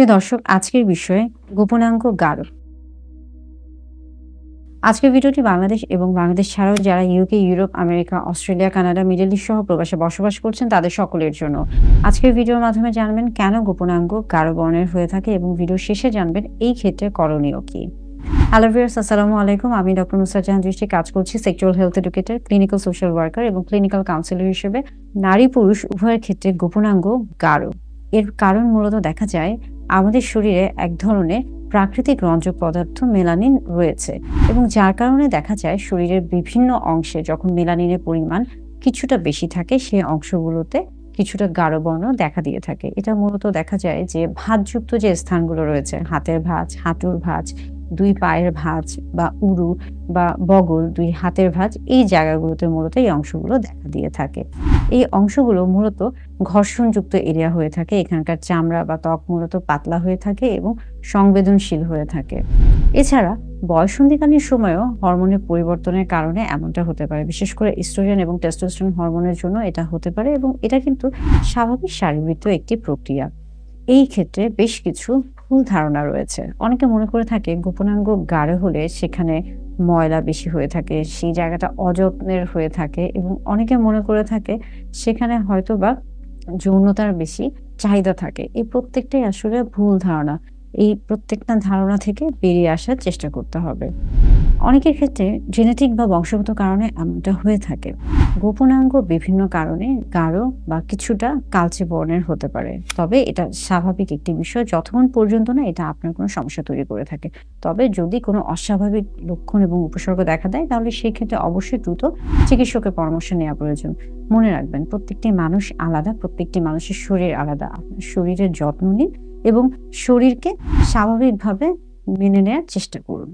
প্রিয় দর্শক, আজকের বিষয়ে গোপনাঙ্গ গাঢ়। আজকের ভিডিওটি বাংলাদেশ এবং বাংলাদেশ ছাড়াও যারা UK, Europe, America, Australia, Canada, middle east সহ প্রবাসে বসবাস করছেন তাদের সকলের জন্য। আজকের ভিডিওর মাধ্যমে জানবেন কেন গোপনাঙ্গ গাঢ় বর্ণের হয়ে থাকে এবং ভিডিওর শেষে জানবেন এই ক্ষেত্রে করণীয় কি। হ্যালো ভিউয়ার্স, আসসালামু আলাইকুম। আমি ডক্টর নুসরাত জাহান দৃষ্টি কাজ করছি sexual health educator, clinical social worker এবং ক্লিনিক্যাল কাউন্সিলর হিসেবে। নারী পুরুষ উভয়ের ক্ষেত্রে গোপনাঙ্গ গাঢ় এর কারণ মূলত দেখা যায় আমাদের শরীরে এক ধরনের প্রাকৃতিক রঞ্জক পদার্থ মেলানিন রয়েছে এবং যার কারণে দেখা যায় শরীরের বিভিন্ন অংশে যখন মেলানিনের পরিমাণ কিছুটা বেশি থাকে সেই অংশগুলোতে কিছুটা গাঢ় বর্ণ দেখা দিয়ে থাকে। এটা মূলত দেখা যায় যে ভাঁজযুক্ত যে স্থানগুলো রয়েছে, হাতের ভাঁজ, হাঁটুর ভাঁজ, দুই পায়ের ভাঁজ বা উরু বা বগল, দুই হাতের ভাঁজ, এই জায়গাগুলোতে মূলত এই অংশগুলো দেখা দিয়ে থাকে। এই অংশগুলো মূলত ঘর্ষণযুক্ত এরিয়া হয়ে থাকে। এখানকার চামড়া বা ত্বক মূলত পাতলা হয়ে থাকে এবং সংবেদনশীল হয়ে থাকে। এছাড়া বয়ঃসন্ধিকালীন সময়েও হরমোনের পরিবর্তনের কারণে এমনটা হতে পারে। বিশেষ করে ইস্ট্রোজেন এবং টেস্টোস্টেরন হরমোনের জন্য এটা হতে পারে এবং এটা কিন্তু স্বাভাবিক শারীরবৃত্ত একটি প্রক্রিয়া। এই ক্ষেত্রে বেশ কিছু ভুল ধারণা রয়েছে। অনেকে মনে করে থাকে গোপনাঙ্গ গাঢ় হলে সেখানে ময়লা বেশি হয়ে থাকে, সেই জায়গাটা অযত্নের হয়ে থাকে এবং অনেকে মনে করে থাকে সেখানে হয়তোবা যৌনতার বেশি চাহিদা থাকে। এই প্রত্যেকটাই আসলে ভুল ধারণা। এই প্রত্যেকটা ধারণা থেকে বেরিয়ে আসার চেষ্টা করতে হবে। অনেকের ক্ষেত্রে জেনেটিক বা বংশগত কারণে এমনটা হয়ে থাকে। গোপনাঙ্গ বিভিন্ন কারণে গাঢ় বা কিছুটা কালচে বর্ণের হতে পারে। তবে এটা স্বাভাবিক একটি বিষয় যতক্ষণ পর্যন্ত না এটা আপনার কোনো সমস্যা তৈরি করে থাকে। তবে যদি কোনো অস্বাভাবিক লক্ষণ এবং উপসর্গ দেখা দেয় তাহলে সেই ক্ষেত্রে অবশ্যই দ্রুত চিকিৎসকের পরামর্শ নেওয়া প্রয়োজন। মনে রাখবেন, প্রত্যেকটি মানুষ আলাদা, প্রত্যেকটি মানুষের শরীর আলাদা। আপনার শরীরের যত্ন নিন এবং শরীরকে স্বাভাবিকভাবে মেনে নেয়ার চেষ্টা করুন।